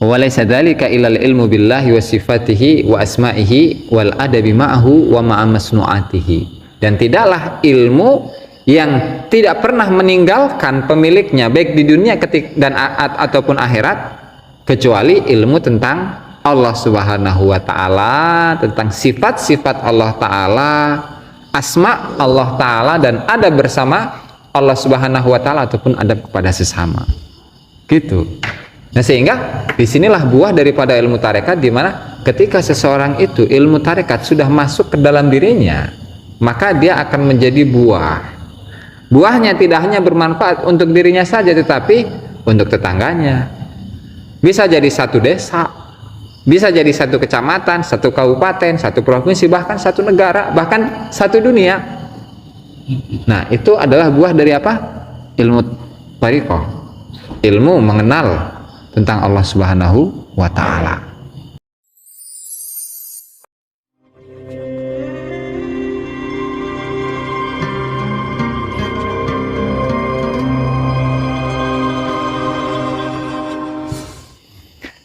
wa laysa dzalika illal ilmu billahi wa sifatihi wa asma'ihi wal adabi ma'ahu wa ma'a masnu'atihi. Dan tidaklah ilmu yang tidak pernah meninggalkan pemiliknya baik di dunia dan ataupun akhirat, kecuali ilmu tentang Allah Subhanahu wa taala, tentang sifat-sifat Allah taala, asma Allah taala, dan adab bersama Allah Subhanahu wa taala ataupun adab kepada sesama. Gitu. Nah, sehingga disinilah buah daripada ilmu tarekat, di mana ketika seseorang itu ilmu tarekat sudah masuk ke dalam dirinya, maka dia akan menjadi buah. Buahnya tidak hanya bermanfaat untuk dirinya saja, tetapi untuk tetangganya. Bisa jadi satu desa, bisa jadi satu kecamatan, satu kabupaten, satu provinsi, bahkan satu negara, bahkan satu dunia. Nah, itu adalah buah dari apa? Ilmu tariqah, ilmu mengenal tentang Allah Subhanahu wa ta'ala.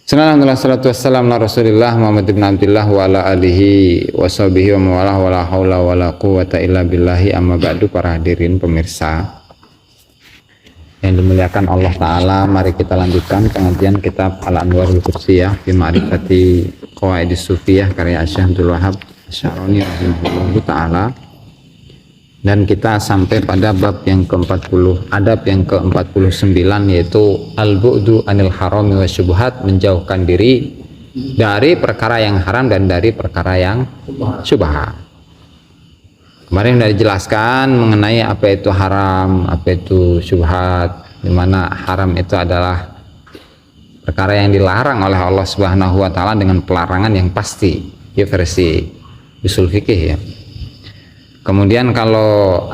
Bismillahirrahmanirrahim. Salatu wassalamu ala Rasulillah Muhammad ibn Abdillah wa ala alihi wa sahbihi wa mawalah wa la hawla wa la quwwata illa billahi, amma ba'du. Para hadirin pemirsa yang dimuliakan Allah Ta'ala, mari kita lanjutkan pengajian kitab Al-Anwarul Qudsiyah fi Ma'rifati Qawaidis Sufiyah karya Syekh Abdul Wahab Asy-Sya'rani rahimahullahu ta'ala. Dan kita sampai pada bab yang ke-40, adab yang ke-49, yaitu al-bu'du anil harami wa syubhat, menjauhkan diri dari perkara yang haram dan dari perkara yang syubhat. Kemarin sudah dijelaskan mengenai apa itu haram, apa itu syubhat, di mana haram itu adalah perkara yang dilarang oleh Allah Subhanahu wa taala dengan pelarangan yang pasti, ya versi usul fikih ya. Kemudian kalau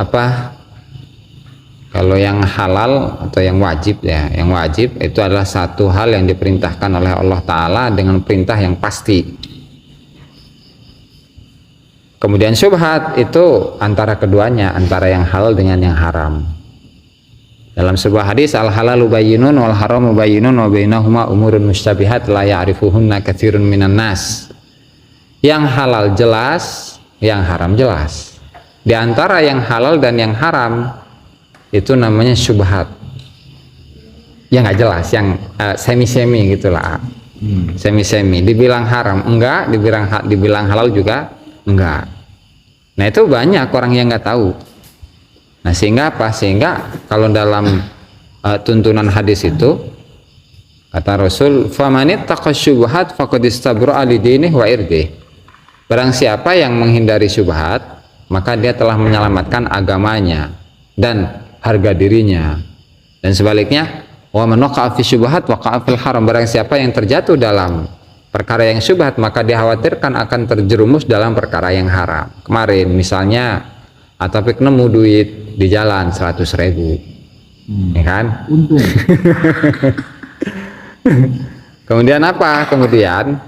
yang halal atau yang wajib ya, yang wajib itu adalah satu hal yang diperintahkan oleh Allah Ta'ala dengan perintah yang pasti. Kemudian syubhat itu antara keduanya, antara yang halal dengan yang haram. Dalam sebuah hadis, al halalu bayyinun wal haramu bayyinun wa bainahuma umurun mustabihat la ya'rifuhunna katsirun minan nas. Yang halal jelas, yang haram jelas. Di antara yang halal dan yang haram itu namanya syubhat. Yang nggak jelas, yang semi-semi gitulah. Semi-semi, dibilang haram enggak, dibilang halal juga enggak. Nah, itu banyak orang yang nggak tahu. Nah, sehingga apa? Sehingga kalau dalam tuntunan hadis itu kata Rasul, famanit taqasyubhat faqad istabra'a li dinihi wa irdihi. Barang siapa yang menghindari syubhat, maka dia telah menyelamatkan agamanya dan harga dirinya. Dan sebaliknya, wa man waqa'a fi syubhat waqa'a fil haram. Barang siapa yang terjatuh dalam perkara yang syubhat, maka dikhawatirkan akan terjerumus dalam perkara yang haram. Kemarin misalnya Atapik nemu duit di jalan 100.000, ya kan? Untung. Kemudian apa? Kemudian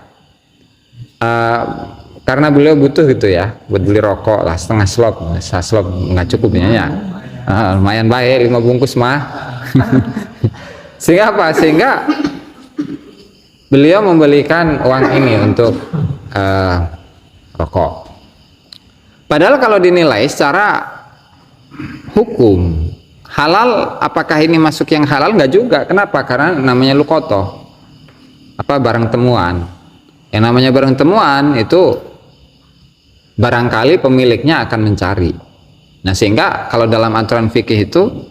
karena beliau butuh gitu ya, buat beli rokok lah, setengah slop nggak cukup ya. Lumayan baik 5 bungkus mah. Sehingga apa? Sehingga beliau membelikan uang ini untuk rokok. Padahal kalau dinilai secara hukum halal, apakah ini masuk yang halal? Nggak juga. Kenapa? Karena namanya lukotoh, barang temuan. Yang namanya barang temuan itu barangkali pemiliknya akan mencari. Nah, sehingga kalau dalam aturan fikih itu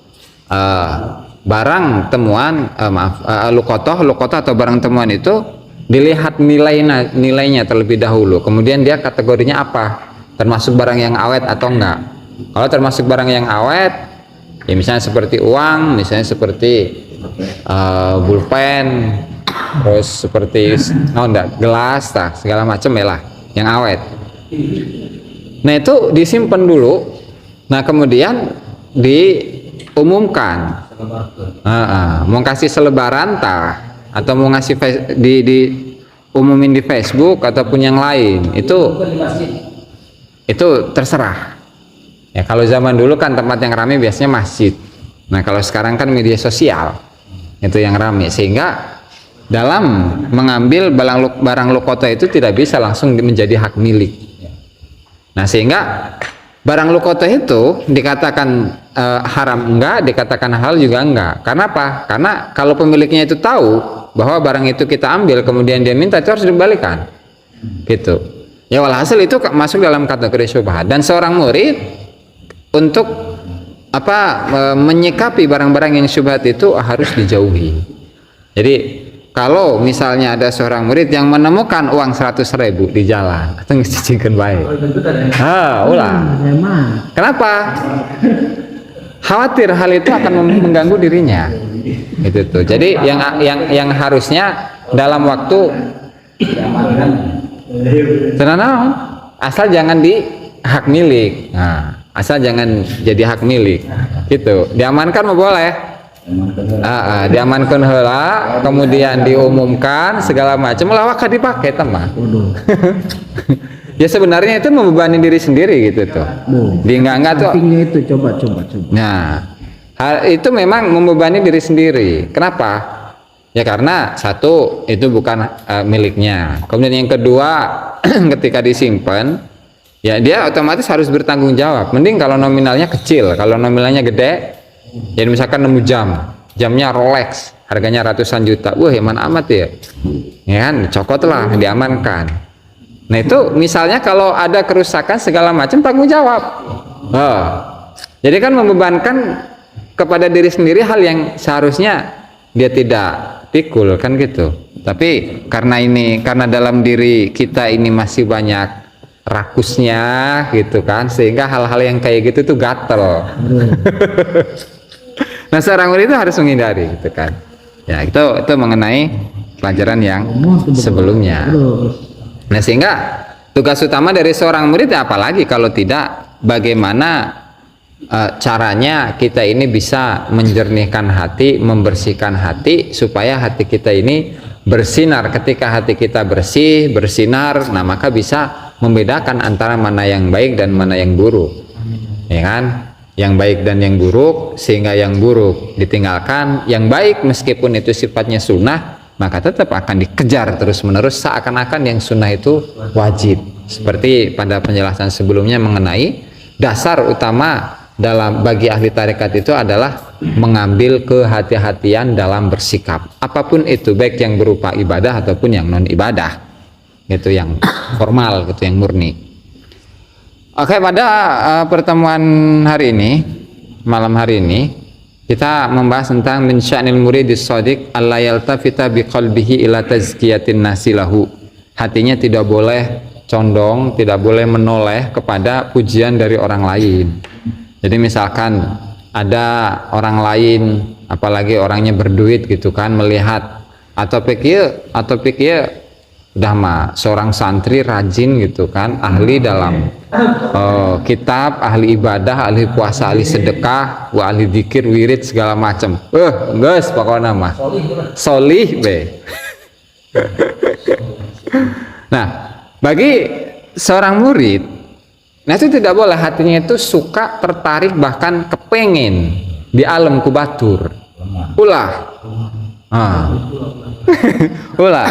barang temuan, lukotoh atau barang temuan itu dilihat nilainya terlebih dahulu, kemudian dia kategorinya apa, termasuk barang yang awet atau enggak. Kalau termasuk barang yang awet, ya misalnya seperti uang, misalnya seperti pulpen, terus seperti gelas, segala macam ya lah yang awet. Nah, itu disimpan dulu. Nah, kemudian diumumkan, mau kasih selebaran atau mau ngasih umumin di Facebook ataupun yang lain, itu terserah ya. Kalau zaman dulu kan tempat yang ramai biasanya masjid. Nah, kalau sekarang kan media sosial itu yang ramai, sehingga dalam mengambil barang lukoto itu tidak bisa langsung menjadi hak milik. Nah, sehingga barang lukoto itu dikatakan haram enggak, dikatakan halal juga enggak. Karena apa? Karena kalau pemiliknya itu tahu bahwa barang itu kita ambil kemudian dia minta, itu harus dikembalikan. Gitu. Ya, walhasil itu masuk dalam kategori syubhat. Dan seorang murid untuk menyikapi barang-barang yang syubhat itu harus dijauhi. Jadi kalau misalnya ada seorang murid yang menemukan uang 100.000 di jalan, atau ngecicingkan baik. Ulah. Kenapa? Khawatir hal itu akan mengganggu dirinya. Itu tuh. Jadi yang harusnya dalam waktu tenang, asal jangan di hak milik. Nah, asal jangan jadi hak milik. Gitu. Diamankan mau boleh. Diamankan heula, kemudian diumumkan segala macam, lawak dipakai teman. Ya sebenarnya itu membebani diri sendiri gitu tuh. Di enggak tuh. Itu coba. Nah, hal itu memang membebani diri sendiri. Kenapa? Ya karena satu itu bukan miliknya. Kemudian yang kedua, ketika disimpan, ya dia otomatis harus bertanggung jawab. Mending kalau nominalnya kecil, kalau nominalnya gede. Jadi misalkan 6 jam, jamnya Rolex, harganya ratusan juta, wah eman amat ya, ya kan, cokot lah, diamankan. Nah itu misalnya kalau ada kerusakan segala macam tanggung jawab. Jadi kan membebankan kepada diri sendiri hal yang seharusnya dia tidak pikul kan gitu. Tapi karena dalam diri kita ini masih banyak rakusnya gitu kan, sehingga hal-hal yang kayak gitu tuh gatel. Nah seorang murid itu harus menghindari gitu kan. Ya itu mengenai pelajaran yang sebelumnya. Nah sehingga tugas utama dari seorang murid ya apalagi kalau tidak bagaimana caranya kita ini bisa menjernihkan hati, membersihkan hati supaya hati kita ini bersinar. Ketika hati kita bersih, bersinar, nah maka bisa membedakan antara mana yang baik dan mana yang buruk. Ya kan? Yang baik dan yang buruk, sehingga yang buruk ditinggalkan, yang baik meskipun itu sifatnya sunnah maka tetap akan dikejar terus menerus seakan-akan yang sunnah itu wajib, seperti pada penjelasan sebelumnya mengenai dasar utama bagi ahli tarekat itu adalah mengambil kehati-hatian dalam bersikap apapun itu, baik yang berupa ibadah ataupun yang non ibadah, itu yang formal, gitu, yang murni. Oke, pada pertemuan hari ini, malam hari ini, kita membahas tentang min sya'nil muridis shadiq alla yaltafita biqalbihi ila tazkiyatin nasilahu. Hatinya tidak boleh condong, tidak boleh menoleh kepada pujian dari orang lain. Jadi misalkan ada orang lain, apalagi orangnya berduit gitu kan, melihat atau pikir udah mah seorang santri rajin gitu kan, ahli dalam kitab, ahli ibadah, ahli puasa, ahli sedekah, ahli dzikir, wirid segala macam. Guys, pokoknya mah solih be. Nah, bagi seorang murid, nah itu tidak boleh hatinya itu suka, tertarik, bahkan kepengen di alam kubatur. Ulah. Ulah.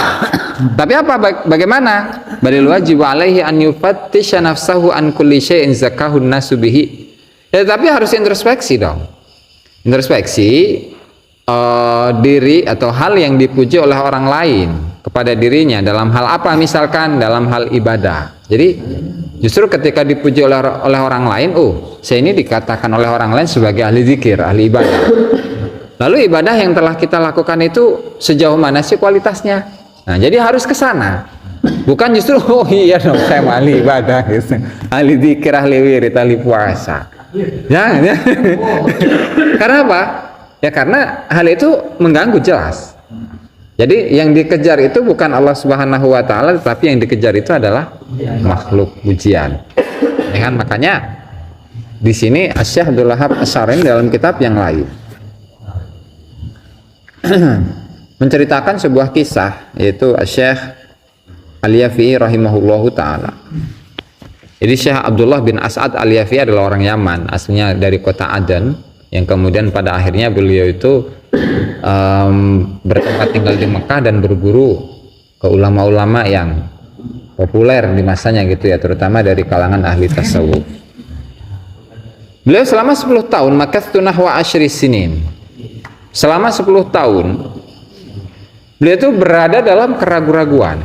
Tapi apa bagaimana? Balil wajib alaihi an yufattisha nafsahu an kulli syai'in zakahun nasu bihi. Ya, tapi harus introspeksi dong. Introspeksi diri atau hal yang dipuji oleh orang lain kepada dirinya dalam hal apa, misalkan dalam hal ibadah. Jadi justru ketika dipuji oleh orang lain, saya ini dikatakan oleh orang lain sebagai ahli zikir, ahli ibadah. Lalu ibadah yang telah kita lakukan itu sejauh mana sih kualitasnya? Nah, jadi harus ke sana. Bukan justru iya dong saya ahli ibadah, gitu. Ahli zikir, ahli wirid, ahli puasa. Jangan ya. Karena apa? Ya karena hal itu mengganggu jelas. Jadi yang dikejar itu bukan Allah Subhanahu wa taala, tetapi yang dikejar itu adalah makhluk pujian. Ya kan? Makanya di sini Asy-Syaikh Abdul Wahhab Asy-Syarani dalam kitab yang lain menceritakan sebuah kisah, yaitu Syekh Al-Yafi'i rahimahullahu ta'ala. Jadi Syekh Abdullah bin As'ad Al-Yafi'i adalah orang Yaman, aslinya dari kota Aden, yang kemudian pada akhirnya beliau itu bertempat tinggal di Mekah dan berguru ke ulama-ulama yang populer di masanya gitu ya, terutama dari kalangan ahli tasawuf. Beliau selama 10 tahun, makathtu nahwa 10 sinin. Selama 10 tahun beliau itu berada dalam keraguan-raguan.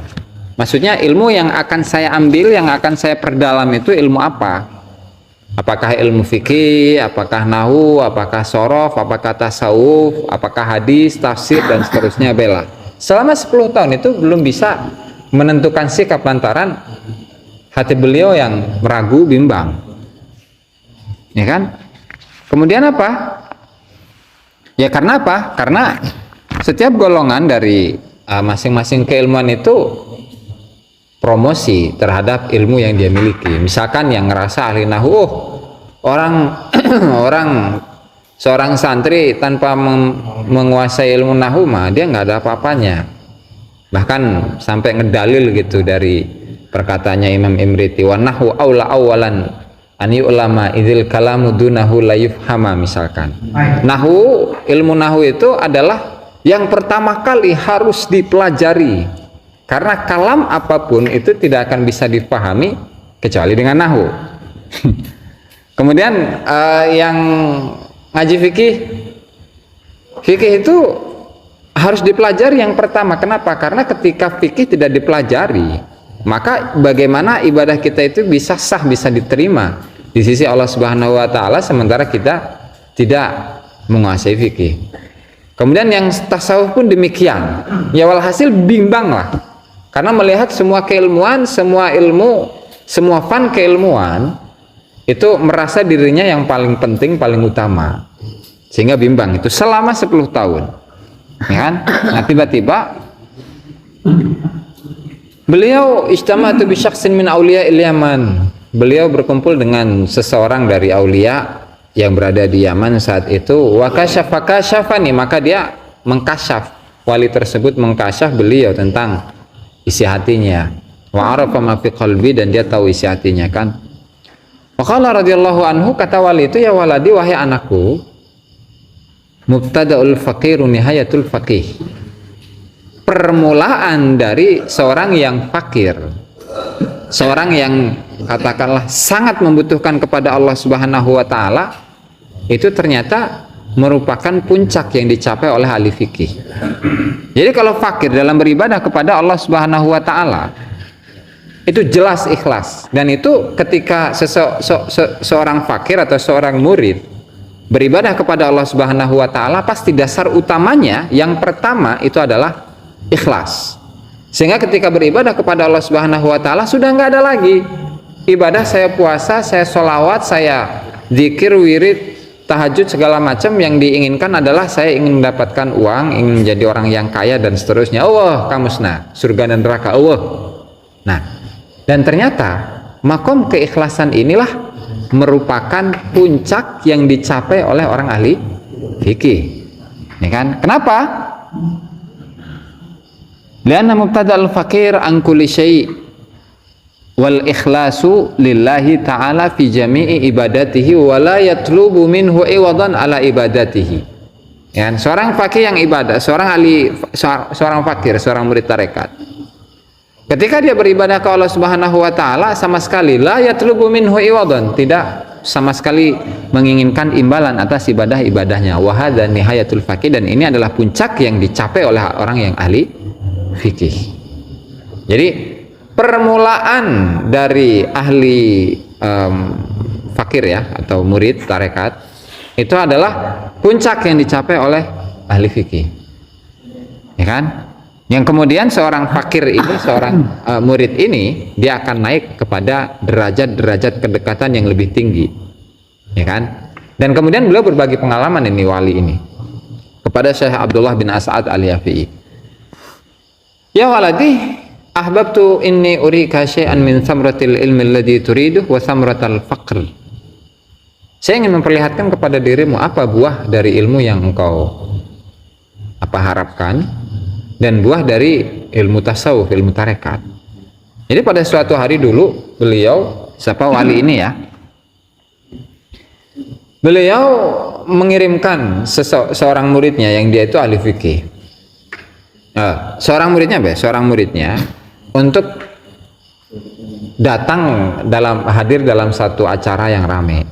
Maksudnya ilmu yang akan saya ambil, yang akan saya perdalam itu ilmu apa? Apakah ilmu fikih, apakah nahwu, apakah sorof, apakah tasawuf, apakah hadis, tafsir, dan seterusnya, bela. Selama 10 tahun itu belum bisa menentukan sikap lantaran hati beliau yang meragu, bimbang. Ya kan? Kemudian apa? Ya karena apa? Karena setiap golongan dari masing-masing keilmuan itu promosi terhadap ilmu yang dia miliki. Misalkan yang ngerasa ahli nahwu, seorang santri tanpa menguasai ilmu nahwu mah dia nggak ada apa-apanya. Bahkan sampai ngedalil gitu dari perkataannya Imam Imriti, wa nahwu aula awalan ani ulama idzil kalamu dunahu la yufhama, misalkan. Nahwu, ilmu nahwu itu adalah yang pertama kali harus dipelajari. Karena kalam apapun itu tidak akan bisa dipahami kecuali dengan nahwu. Kemudian yang ngaji fikih itu harus dipelajari yang pertama. Kenapa? Karena ketika fikih tidak dipelajari, maka bagaimana ibadah kita itu bisa sah, bisa diterima di sisi Allah Subhanahu wa taala sementara kita tidak menguasai fikih. Kemudian yang tasawuf pun demikian. Ya walhasil bimbang lah. Karena melihat semua keilmuan, semua ilmu, semua fan keilmuan itu merasa dirinya yang paling penting, paling utama. Sehingga bimbang itu selama 10 tahun. Ya kan? Nah, tiba-tiba beliau istama'tu bi syakhsin min auliya Yaman. Beliau berkumpul dengan seseorang dari aulia yang berada di Yaman saat itu. Wa kasyafani, maka dia mengkasyaf. Wali tersebut mengkasyaf beliau tentang isi hatinya. Wa arafa ma fi qalbi, dan dia tahu isi hatinya kan. Wa qala radhiyallahu anhu, kata wali itu, ya waladi, wahai anakku, mubtada'ul faqiru nihayatul faqih. Permulaan dari seorang yang fakir, seorang yang katakanlah sangat membutuhkan kepada Allah Subhanahu wa taala, itu ternyata merupakan puncak yang dicapai oleh ahli fikih. Jadi kalau fakir dalam beribadah kepada Allah Subhanahu wa taala itu jelas ikhlas, dan itu ketika seorang fakir atau seorang murid beribadah kepada Allah Subhanahu wa taala, pasti dasar utamanya yang pertama itu adalah ikhlas. Sehingga ketika beribadah kepada Allah Subhanahu wa taala sudah nggak ada lagi ibadah saya puasa, saya sholawat, saya zikir, wirid, tahajud, segala macam. Yang diinginkan adalah saya ingin mendapatkan uang, ingin menjadi orang yang kaya dan seterusnya. Allah kamusna, surga dan neraka Allah. Nah, dan ternyata makom keikhlasan inilah merupakan puncak yang dicapai oleh orang ahli fikih. Ya kan? Kenapa? Lianna mubtada'al fakir an kulli syai' wal ikhlasu lillahi ta'ala fi jami'i ibadatihi wa la yatlubu minhu iwadan ala ibadatihi. Ya, seorang fakir yang ibadah, seorang fakir, seorang murid tarekat, ketika dia beribadah ke Allah Subhanahu wa taala, sama sekali la yatlubu minhu iwadan, tidak sama sekali menginginkan imbalan atas ibadah-ibadahnya. Wa hadza nihayatul faqih, dan ini adalah puncak yang dicapai oleh orang yang ahli fikih. Jadi permulaan dari ahli fakir ya, atau murid tarekat, itu adalah puncak yang dicapai oleh ahli fikih, ya kan? Yang kemudian seorang fakir ini, seorang murid ini, dia akan naik kepada derajat-derajat kedekatan yang lebih tinggi, ya kan? Dan kemudian beliau berbagi pengalaman ini, wali ini, kepada Syekh Abdullah bin As'ad al-Yafi'i. Ya waladi, ahbabtu inni urika syai'an min thamratil ilmi alladhi turiduh wa thamratal faqr. Saya ingin memperlihatkan kepada dirimu apa buah dari ilmu yang engkau harapkan, dan buah dari ilmu tasawuf, ilmu tarekat. Jadi pada suatu hari dulu beliau, siapa wali ini ya, Beliau mengirimkan seorang muridnya yang dia itu ahli fikih. Seorang muridnya untuk hadir dalam satu acara yang ramai.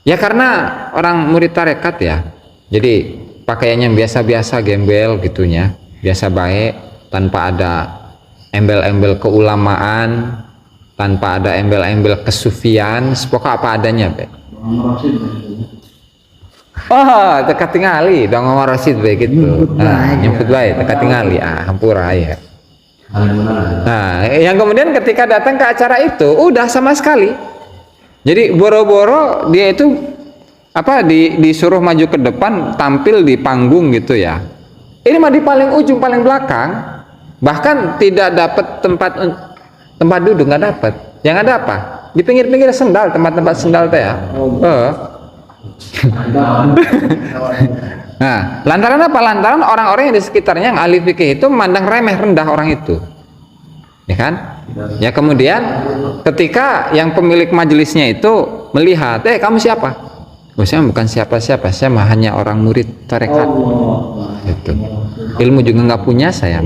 Ya karena orang murid tarekat ya, jadi pakaiannya biasa-biasa, gembel gitunya, biasa baik, tanpa ada embel-embel keulamaan, tanpa ada embel-embel kesufian, sepokok apa adanya, Be. Oh, teka tingali, dong ngomong Rasid begitu. Nyebut baik, teka tingali, hampura ya. Nah, yang kemudian ketika datang ke acara itu, udah sama sekali. Jadi boro-boro dia itu disuruh maju ke depan, tampil di panggung gitu ya. Ini mah di paling ujung, paling belakang, bahkan tidak dapat tempat duduk, nggak dapat. Yang ada apa? Di pinggir-pinggir sendal, tempat-tempat sendal teh ya. Nah, lantaran apa? Lantaran orang-orang yang di sekitarnya yang ahli fikih itu memandang remeh rendah orang itu, ya kan? Ya kemudian ketika yang pemilik majelisnya itu melihat, kamu siapa? Oh, saya bukan siapa-siapa, saya mah hanya orang murid tarekat. Itu ilmu juga nggak punya saya.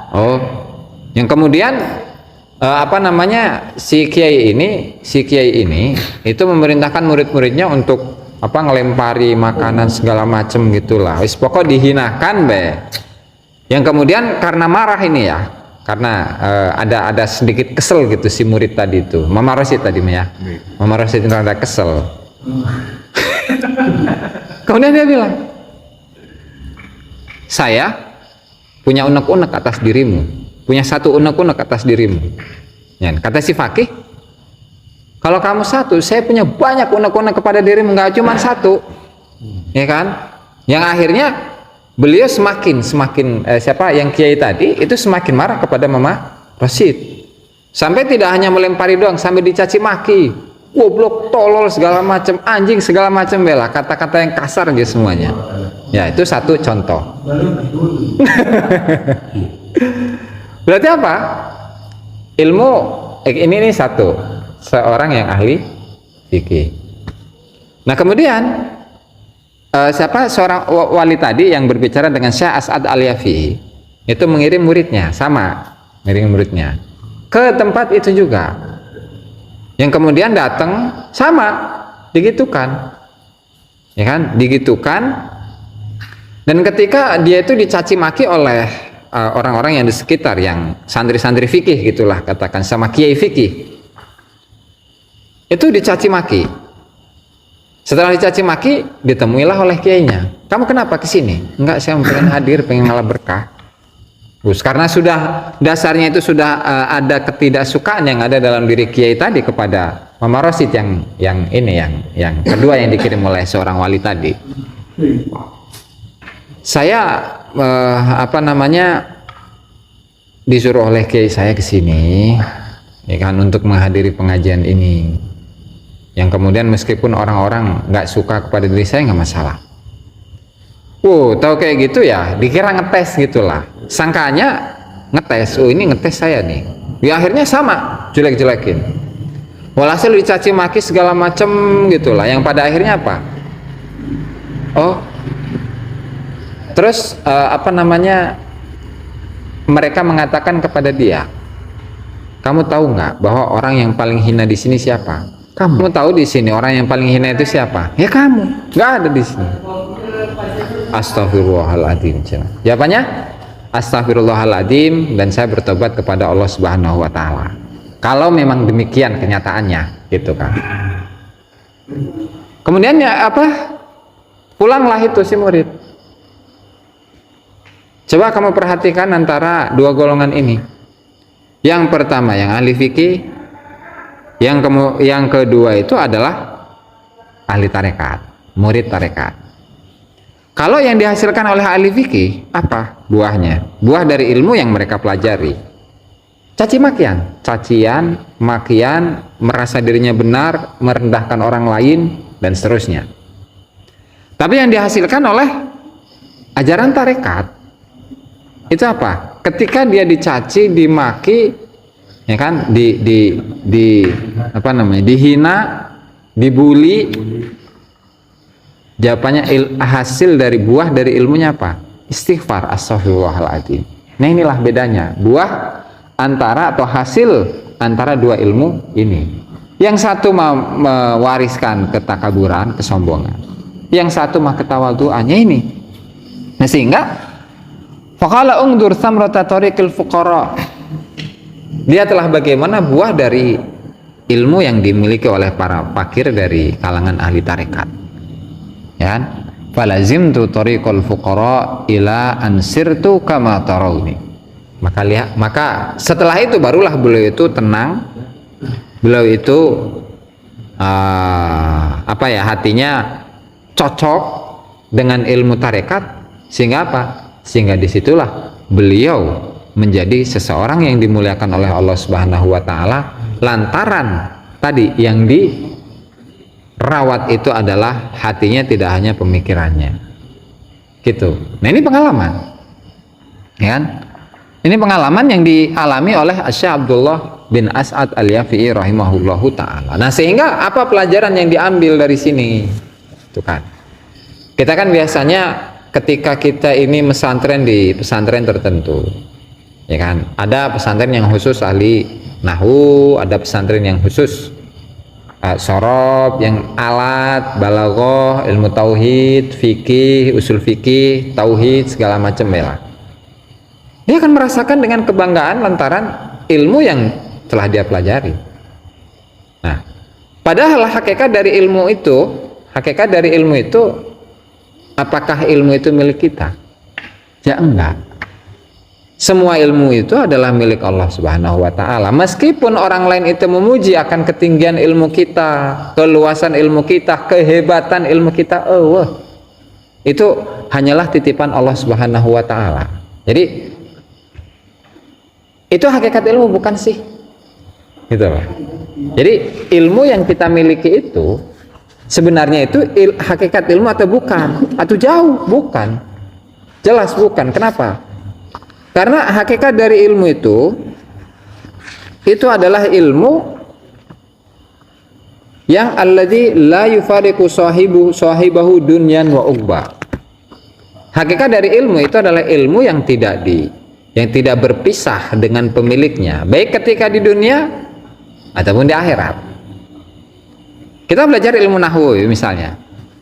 Oh, yang kemudian si kiai ini itu memerintahkan murid-muridnya untuk ngelempari makanan segala macem gitulah. Wis pokok dihinakan be. Yang kemudian karena marah ini ya, karena ada sedikit kesel gitu si murid tadi itu, Mama Rosid tadi ya, Mama Rosid rada kesel. Kemudian dia bilang, saya punya unek-unek atas dirimu, punya satu unek-unek atas dirimu. Ya, kata si fakih, kalau kamu satu, saya punya banyak unek-unek kepada dirimu, nggak cuma satu, ya kan? Yang akhirnya beliau semakin yang kiai tadi itu semakin marah kepada Mama Rosid, sampai tidak hanya melempari doang, sampai dicaci maki, goblok, tolol segala macam, anjing segala macam, bela kata-kata yang kasar gitu semuanya. Ya itu satu contoh. Berarti apa? Ilmu ini satu, seorang yang ahli fikih. Nah kemudian seorang wali tadi yang berbicara dengan Syekh As'ad Al-Yafi'i itu mengirim muridnya ke tempat itu juga, yang kemudian datang sama digitukan, ya kan, digitukan. Dan ketika dia itu dicaci maki oleh orang-orang yang di sekitar, yang santri-santri fikih gitulah katakan, sama kiai fikih, itu dicaci maki. Setelah dicaci maki, ditemuilah oleh kiainya. Kamu kenapa kesini? Enggak, saya pengen hadir, pengen ngalah berkah. Terus karena sudah dasarnya itu sudah ada ketidaksukaan yang ada dalam diri kiai tadi kepada Mama Rosid yang kedua yang dikirim oleh seorang wali tadi. Saya disuruh oleh kiai saya ke sini, ya kan, untuk menghadiri pengajian ini. Yang kemudian meskipun orang-orang nggak suka kepada diri saya, nggak masalah. Tahu kayak gitu ya, dikira ngetes gitulah. Sangkanya ngetes, ini ngetes saya nih. Ya akhirnya sama, jelek-jelekin. Walhasil dicaci maki segala macem gitulah. Yang pada akhirnya apa? Terus mereka mengatakan kepada dia, kamu tahu nggak bahwa orang yang paling hina di sini siapa? Kamu tahu di sini orang yang paling hina itu siapa? Ya kamu, nggak ada di sini. Astaghfirullahaladzim. Jawabannya, astaghfirullahaladzim, dan saya bertobat kepada Allah Subhanahu Wa Taala. Kalau memang demikian kenyataannya, gitu kan. Kemudian pulanglah itu si murid. Coba kamu perhatikan antara dua golongan ini. Yang pertama yang ahli fikih, yang kedua itu adalah ahli tarekat, murid tarekat. Kalau yang dihasilkan oleh ahli fikih, apa buahnya? Buah dari ilmu yang mereka pelajari. Cacian, makian, merasa dirinya benar, merendahkan orang lain, dan seterusnya. Tapi yang dihasilkan oleh ajaran tarekat, itu apa? Ketika dia dicaci, dimaki, ya kan, dihina, dibully, Jawabannya hasil dari buah dari ilmunya apa? Istighfar, astaghfirullahaladzim. Nah inilah bedanya buah antara atau hasil antara dua ilmu ini. Yang satu mewariskan ketakaburan, kesombongan. Yang satu mah ketawaduannya ini. Nah sehingga faqala ungdur samrata tariqil fuqara. Dia telah bagaimana buah dari ilmu yang dimiliki oleh para fakir dari kalangan ahli tarekat. Ya kan? Falazimtu tariqal fuqara ila ansirtu kama tarawni. Maka setelah itu barulah beliau itu tenang, beliau itu hatinya cocok dengan ilmu tarekat, sehingga apa? Sehingga disitulah beliau menjadi seseorang yang dimuliakan oleh Allah Subhanahu wa Ta'ala lantaran tadi yang dirawat itu adalah hatinya, tidak hanya pemikirannya gitu. Nah ini pengalaman ya kan? Ini pengalaman yang dialami oleh Syekh Abdullah bin As'ad Al-Yafi'i rahimahullahu ta'ala. Nah sehingga apa pelajaran yang diambil dari sini? Itu kan kita kan biasanya ketika kita ini mesantren di pesantren tertentu, ya kan, ada pesantren yang khusus ahli nahwu, ada pesantren yang khusus sorob, yang alat, balaghah, ilmu tauhid, fikih, usul fikih, tauhid, segala macam ya. Dia akan merasakan dengan kebanggaan lantaran ilmu yang telah dia pelajari. Nah, padahal hakikat dari ilmu itu, apakah ilmu itu milik kita? Ya enggak. Semua ilmu itu adalah milik Allah Subhanahu wa Ta'ala. Meskipun orang lain itu memuji akan ketinggian ilmu kita, keluasan ilmu kita, kehebatan ilmu kita, itu hanyalah titipan Allah Subhanahu wa Ta'ala. Jadi itu hakikat ilmu, bukan sih? Gitu loh. Jadi ilmu yang kita miliki itu sebenarnya itu hakikat ilmu atau bukan? Atau jauh? Bukan. Jelas bukan. Kenapa? Karena hakikat dari ilmu itu adalah ilmu yang alladzi la yufariqu sahibahu dunyan wa uqba. Hakikat dari ilmu itu adalah ilmu yang tidak berpisah dengan pemiliknya, baik ketika di dunia ataupun di akhirat. Kita belajar ilmu nahwu misalnya,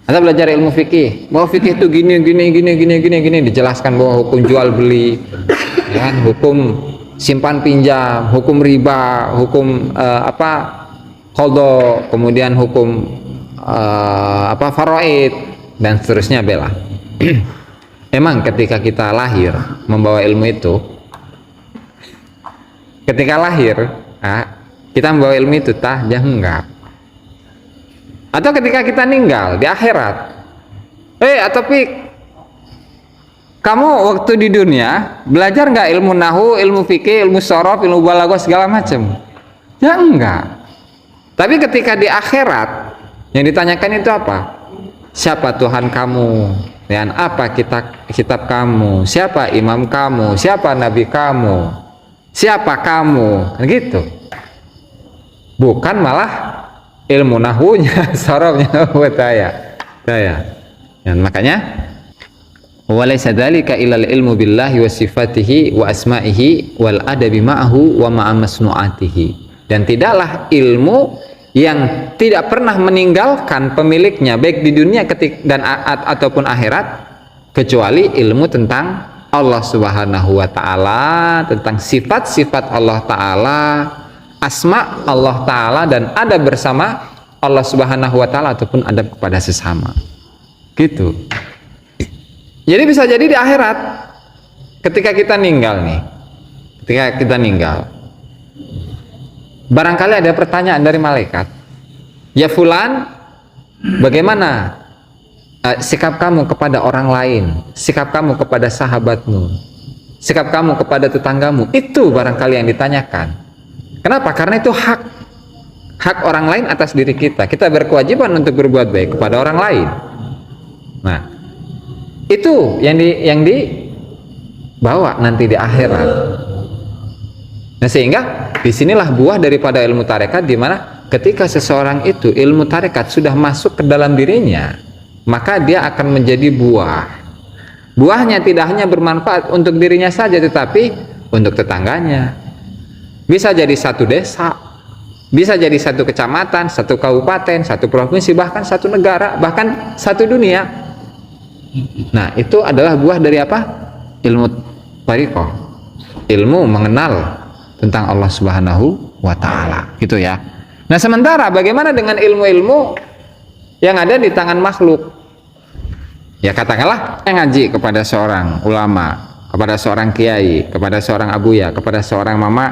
atau belajar ilmu fikih, bahwa fikih itu gini dijelaskan bahwa hukum jual beli, ya kan, hukum simpan pinjam, hukum riba, hukum qadha, kemudian hukum faraid dan seterusnya bela. Emang ketika kita lahir membawa ilmu itu, ketika lahir kita membawa ilmu itu ya enggak? Atau ketika kita meninggal di akhirat, tapi kamu waktu di dunia belajar nggak ilmu nahwu, ilmu fikih, ilmu shorof, ilmu balaghah segala macam? Ya enggak. Tapi ketika di akhirat yang ditanyakan itu apa? Siapa Tuhan kamu? Dan apa kitab kamu? Siapa imam kamu? Siapa nabi kamu? Siapa kamu? Gitu. Bukan malah ilmu nahwunya, sarafnya buat saya. Dan makanya walaysa dzalika illal ilmu billahi wa sifatihi wa asma'ihi wal adabi ma'ahu wa ma'a masnu'atihi. Dan tidaklah ilmu yang tidak pernah meninggalkan pemiliknya baik di dunia dan ataupun akhirat, kecuali ilmu tentang Allah Subhanahu wa Ta'ala, tentang sifat-sifat Allah Ta'ala, asma Allah Ta'ala, dan adab bersama Allah Subhanahu wa Ta'ala ataupun adab kepada sesama. Gitu. Jadi bisa jadi di akhirat ketika kita meninggal barangkali ada pertanyaan dari malaikat, ya fulan, bagaimana sikap kamu kepada orang lain, sikap kamu kepada sahabatmu, sikap kamu kepada tetanggamu? Itu barangkali yang ditanyakan. Kenapa? Karena itu hak orang lain atas diri kita. Kita berkewajiban untuk berbuat baik kepada orang lain. Nah, itu yang dibawa nanti di akhirat. Nah, sehingga disinilah buah daripada ilmu tarekat, di mana ketika seseorang itu ilmu tarekat sudah masuk ke dalam dirinya, maka dia akan menjadi buah. Buahnya tidak hanya bermanfaat untuk dirinya saja, tetapi untuk tetangganya. Bisa jadi satu desa, bisa jadi satu kecamatan, satu kabupaten, satu provinsi, bahkan satu negara, bahkan satu dunia. Nah, itu adalah buah dari apa? Ilmu tariqah, ilmu mengenal tentang Allah Subhanahu wa Ta'ala, gitu ya. Nah, sementara bagaimana dengan ilmu-ilmu yang ada di tangan makhluk? Ya, katakanlah yang ngaji kepada seorang ulama, kepada seorang kiai, kepada seorang abuya, kepada seorang mama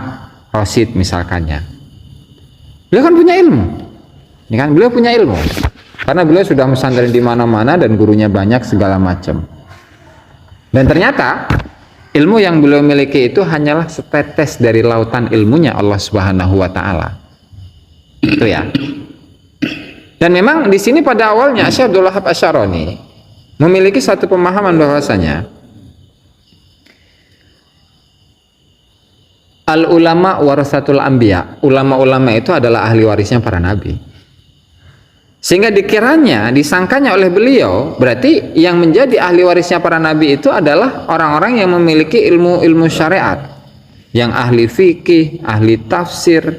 rosid misalkannya. Beliau kan punya ilmu, ya kan? Beliau punya ilmu karena beliau sudah pesantren di mana-mana dan gurunya banyak segala macam. Dan ternyata ilmu yang beliau miliki itu hanyalah setetes dari lautan ilmunya Allah Subhanahu wa Ta'ala. Itu ya. Dan memang di sini pada awalnya Syekh Abdul Wahab Asy-Syarani memiliki satu pemahaman bahwasanya al ulama warasatul anbiya, ulama-ulama itu adalah ahli warisnya para nabi. Sehingga dikiranya, disangkanya oleh beliau, berarti yang menjadi ahli warisnya para nabi itu adalah orang-orang yang memiliki ilmu-ilmu syariat, yang ahli fikih, ahli tafsir,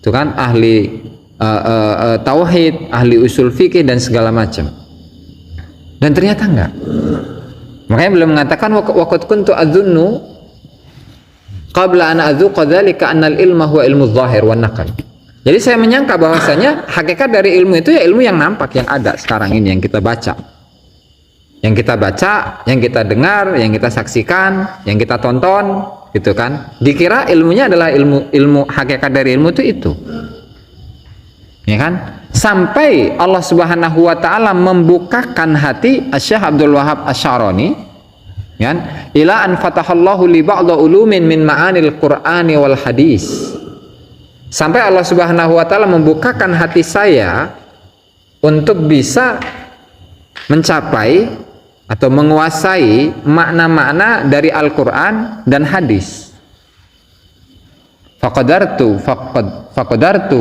itu kan, ahli tauhid, ahli usul fikih dan segala macam. Dan ternyata enggak. Makanya beliau mengatakan waqad kuntu adzunnu qabla an adzuqa dzalika annal ilma huwa ilmu dzahir wan naqal. Jadi saya menyangka bahwasanya hakikat dari ilmu itu ya ilmu yang nampak, yang ada sekarang ini, yang kita baca. Yang kita baca, yang kita dengar, yang kita saksikan, yang kita tonton, gitu kan. Dikira ilmunya adalah ilmu hakikat dari ilmu itu. Ya kan? Sampai Allah Subhanahu wa Ta'ala membukakan hati Syekh Abdul Wahab Asy-Syarani, kan? Ila an fatahallahu li ba'd ulumin min ma'anil Qur'ani wal hadis. Sampai Allah Subhanahu wa Ta'ala membukakan hati saya untuk bisa mencapai atau menguasai makna-makna dari Al-Qur'an dan hadis. Faqadartu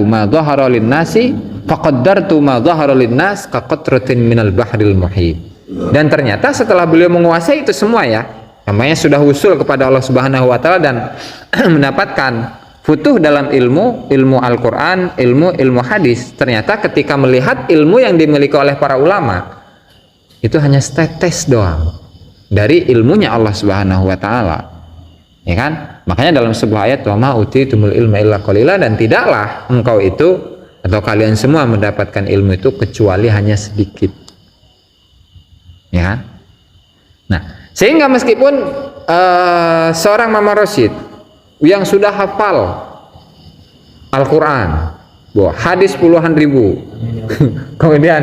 ma dhahara lin-nasi faqaddartu ma dhahara lin-nas ka qatratin minal bahril muhit. Dan ternyata setelah beliau menguasai itu semua, ya, namanya sudah usul kepada Allah Subhanahu wa Ta'ala dan mendapatkan futuh dalam ilmu Al-Qur'an, ilmu hadis. Ternyata ketika melihat ilmu yang dimiliki oleh para ulama, itu hanya setetes doang dari ilmunya Allah Subhanahu wa Ta'ala. Ya kan? Makanya dalam sebuah ayat, wa ma utitumul ilma illa qalila, dan tidaklah engkau itu atau kalian semua mendapatkan ilmu itu kecuali hanya sedikit. Ya kan? Nah, sehingga meskipun seorang mama rosid yang sudah hafal Al-Quran, hadis puluhan ribu, kemudian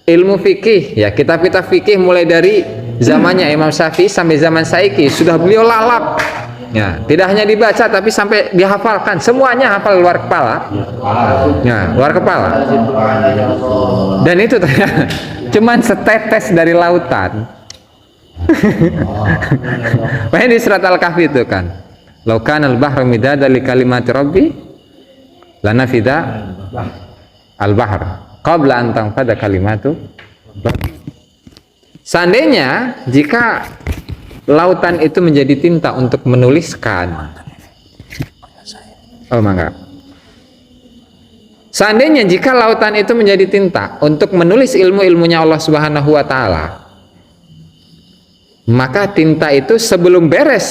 ilmu fikih, ya, kitab-kitab fikih mulai dari zamannya Imam Syafi'i sampai zaman saiki sudah beliau lalap, ya, tidak hanya dibaca tapi sampai dihafalkan, semuanya hafal luar kepala, ya, luar kepala. Dan itu cuman setetes dari lautan. Makanya di surat Al-Kahfi itu kan, laukan al-bahru midada li kalimati rabbi lanafida al-bahr qabla an tanfada kalimatu. Seandainya jika lautan itu menjadi tinta untuk menuliskan, seandainya jika lautan itu menjadi tinta untuk menulis ilmu-ilmunya Allah Subhanahu wa Ta'ala, maka tinta itu sebelum beres,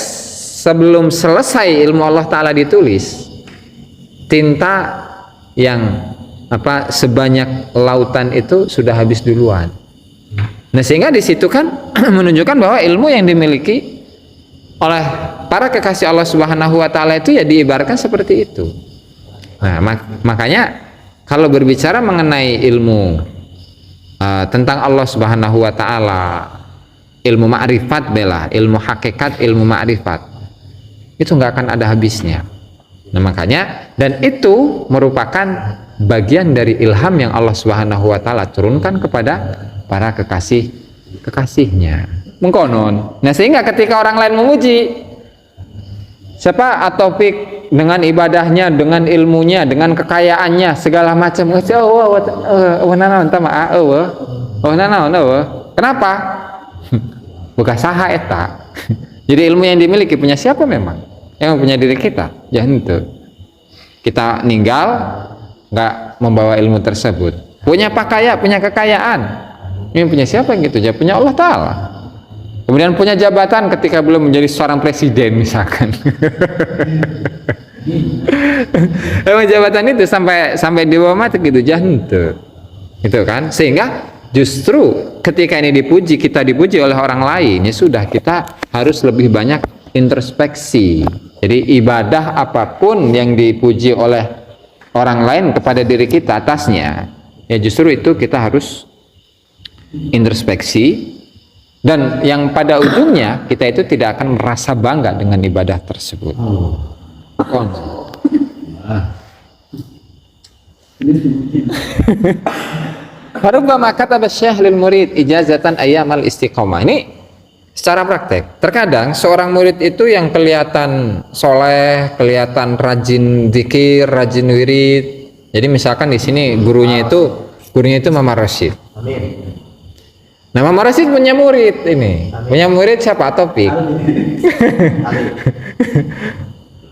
sebelum selesai ilmu Allah Ta'ala ditulis, tinta yang sebanyak lautan itu sudah habis duluan. Nah, sehingga di situ kan menunjukkan bahwa ilmu yang dimiliki oleh para kekasih Allah Subhanahu wa Ta'ala itu ya diibaratkan seperti itu. Nah, makanya kalau berbicara mengenai ilmu tentang Allah Subhanahu wa Ta'ala, ilmu ma'rifat ilmu hakikat, ilmu ma'rifat, itu nggak akan ada habisnya. Nah, makanya, dan itu merupakan bagian dari ilham yang Allah Subhanahu wa Ta'ala turunkan kepada para kekasihnya, mengkonon. Nah, sehingga ketika orang lain memuji siapa At-Taufik dengan ibadahnya, dengan ilmunya, dengan kekayaannya, segala macam. Kenapa? Bukan saha eta. Jadi ilmu yang dimiliki punya siapa memang? Yang punya diri kita. Jangan itu. Kita ninggal nggak membawa ilmu tersebut. Punya pakaian, punya kekayaan. Ini punya siapa yang gitu? Ya punya Allah Ta'ala. Kemudian punya jabatan ketika belum menjadi seorang presiden misalkan. Emang jabatan itu sampai di bawah mati gitu, jangan itu kan. Sehingga justru ketika ini dipuji, kita dipuji oleh orang lain, ya sudah, kita harus lebih banyak introspeksi. Jadi ibadah apapun yang dipuji oleh orang lain kepada diri kita atasnya, ya justru itu kita harus introspeksi. Dan yang pada ujungnya kita itu tidak akan merasa bangga dengan ibadah tersebut. Farubbama kataba syekh lil murid ijazatan ayyamal istiqomah. Ini secara praktek. Terkadang seorang murid itu yang kelihatan soleh, kelihatan rajin zikir, rajin wirid. Jadi misalkan di sini gurunya itu Mama Rasyid. Nah, Mama Rasyid punya murid ini. Punya murid siapa? Atopik.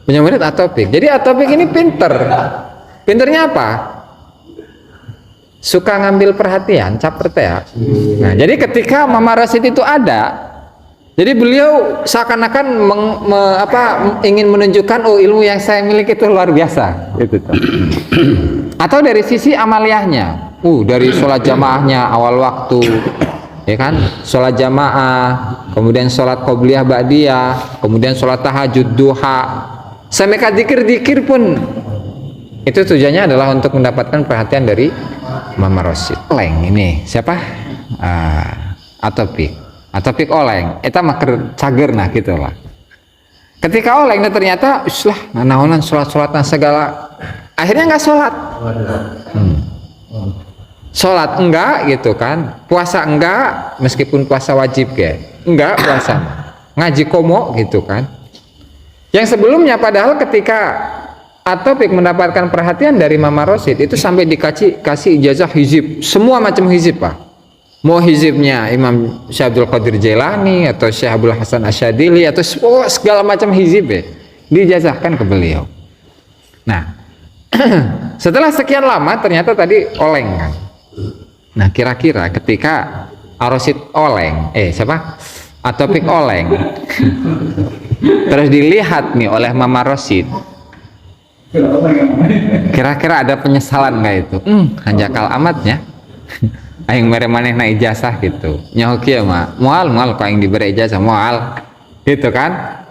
Punya murid Atopik. Jadi Atopik ini pinter. Pinternya apa? Suka ngambil perhatian, caper teh. Nah, jadi ketika Mama Rasyid itu ada, jadi beliau seakan-akan ingin menunjukkan, oh, ilmu yang saya miliki itu luar biasa, gitu. Atau dari sisi amaliyahnya, dari sholat jamaahnya awal waktu, ya kan, sholat jamaah, kemudian sholat qobliyah ba'diyah, kemudian sholat tahajud duha, sampai ke zikir-zikir pun itu tujuannya adalah untuk mendapatkan perhatian dari Mama Rasyid. Oleng ini siapa? Atopik oleng. Eta maker cager nah gitulah. Ketika oleng ternyata islah naonan sholat-sholatan segala, akhirnya nggak sholat. Sholat enggak gitu kan, puasa enggak, meskipun puasa wajib enggak puasa, ngaji komo gitu kan. Yang sebelumnya padahal ketika Atopik mendapatkan perhatian dari Mama Rasyid itu sampai kasih ijazah hizib, semua macam hizib Pak. Mau hizibnya Imam Syekh Abdul Qadir Jailani atau Syekh Abdul Hasan Asyadili atau segala macam hizib diijazahkan ke beliau. Nah, setelah sekian lama ternyata tadi oleng kan. Nah, kira-kira ketika Rasyid oleng, Atopik oleng, terus dilihat nih oleh Mama Rasyid, kira-kira ada penyesalan nggak itu? Hanjakal amatnya, aing mere manehna ijazah gitu. Nyaho kieu mah moal kok aing diberi ijazah moal, gitu kan?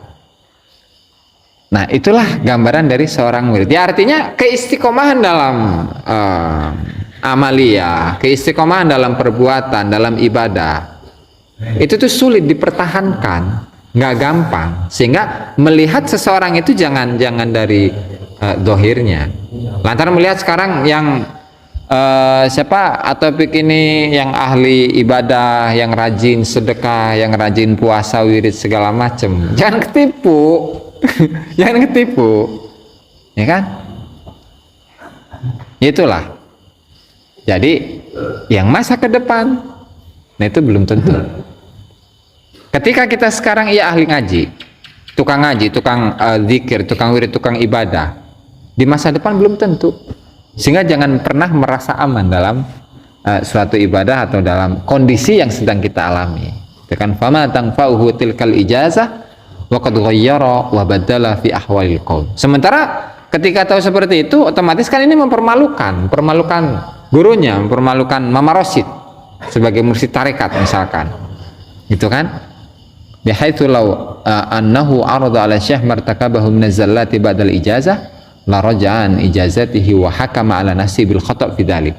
Nah, itulah gambaran dari seorang murid. Ya, artinya keistiqomahan dalam amaliyah, keistiqomahan dalam perbuatan, dalam ibadah, itu tuh sulit dipertahankan, nggak gampang. Sehingga melihat seseorang itu jangan dari dohirnya. Lantaran melihat sekarang yang Atopik ini yang ahli ibadah, yang rajin sedekah, yang rajin puasa, wirid segala macam, jangan ketipu. Jangan ketipu, ya kan? Itulah. Jadi yang masa ke depan, nah itu belum tentu. Ketika kita sekarang ahli ngaji, tukang zikir, tukang wirid, tukang ibadah, di masa depan belum tentu. Sehingga jangan pernah merasa aman dalam suatu ibadah atau dalam kondisi yang sedang kita alami. Itu kan fama tanfa'uhu tilkal ijazah wa qad ghayyara wa badala fi ahwalil qaum. Sementara ketika tahu seperti itu, otomatis kan ini mempermalukan gurunya, mempermalukan Mama Rasyid sebagai mursyid tarekat misalkan. Gitu kan? Bihaitsu law annahu arada ala syekh martakabahu min az-zallati ba'dal ijazah la raja'an ijazatihi wa hakama ala nafsi bil khata' fi dzalik.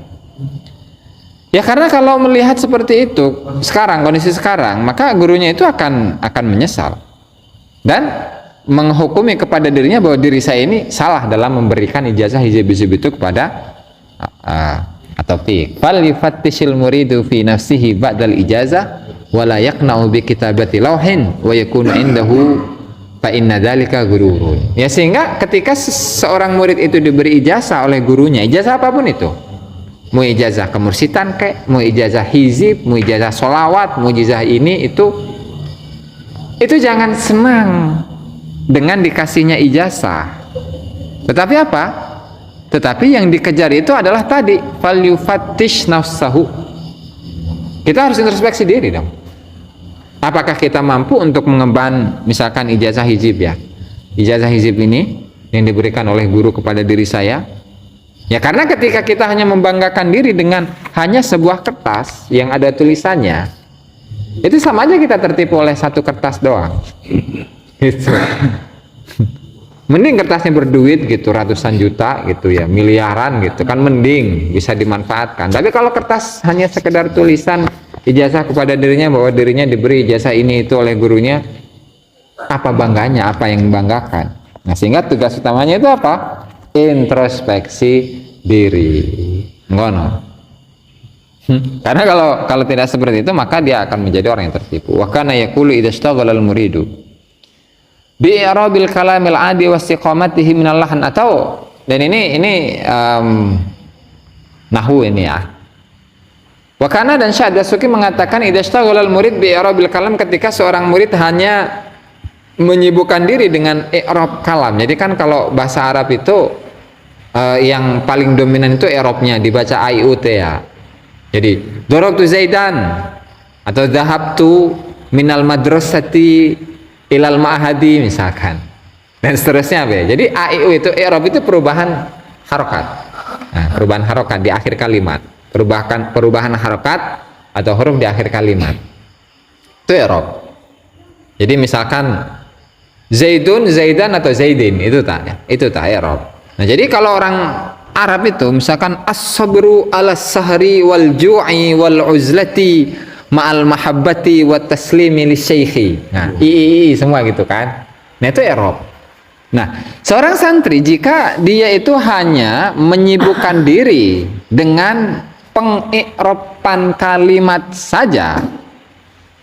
Ya karena kalau melihat seperti itu sekarang, kondisi sekarang, maka gurunya itu akan menyesal dan menghukumi kepada dirinya bahwa diri saya ini salah dalam memberikan ijazah hizib itu kepada Atopik. Fal yufattishil muridu fi nafsihi ba'dal ijazah wa la yaqna'u bi kitabati lawhin wa yakunu indahu fa inna dzalika gururun. Ya, sehingga ketika seorang murid itu diberi ijazah oleh gurunya, ijazah apapun itu, mau ijazah kemursitan kayak, mau ijazah hizib, mau ijazah sholawat, mau ijazah ini itu jangan senang dengan dikasihnya ijazah. Tetapi apa? Tetapi yang dikejar itu adalah tadi, falyufattish nafsahu. Kita harus introspeksi diri dong. Apakah kita mampu untuk mengemban misalkan ijazah hizib ya? Ijazah hizib ini yang diberikan oleh guru kepada diri saya. Ya, karena ketika kita hanya membanggakan diri dengan hanya sebuah kertas yang ada tulisannya, itu sama aja kita tertipu oleh satu kertas doang. Gitu. Mending kertasnya berduit gitu, ratusan juta gitu ya, miliaran gitu kan, mending bisa dimanfaatkan. Tapi kalau kertas hanya sekedar tulisan ijazah kepada dirinya bahwa dirinya diberi ijazah ini itu oleh gurunya, apa bangganya, apa yang membanggakan? Nah, sehingga tugas utamanya itu apa? Introspeksi diri. Ngono. Karena kalau tidak seperti itu, maka dia akan menjadi orang yang tertipu. Wa kana yaqulu idza ishtaghala al-muridu bi i'rabil kalamil adi wa istiqamatihi minal lahan, atau dan ini nahwu ini ya. Wa kana dan Syekh Dasuki mengatakan idza ishtaghala al-murid bi i'rabil kalam, ketika seorang murid hanya menyibukkan diri dengan i'rab kalam. Jadi kan kalau bahasa Arab itu yang paling dominan itu i'rabnya dibaca aiut ya. Jadi darabtu Zaidan atau dhahabtu minal madrasati ilal ma'hadi misalkan, dan seterusnya ya. Jadi aiu itu i'rab itu perubahan harokat. Nah, perubahan harokat di akhir kalimat, perubahan harokat atau huruf di akhir kalimat itu i'rab. Jadi misalkan Zaidun, Zaidan atau Zaidin, itu tak i'rab. Nah, jadi kalau orang Arab itu misalkan as-sabru ala sahri wal ju'i wal uzlati ma'al mahabbati wa taslimi lisyaikhi. Nah, semua gitu kan. Nah, itu i'rab. Nah, seorang santri jika dia itu hanya menyibukkan diri dengan pengi'raban kalimat saja,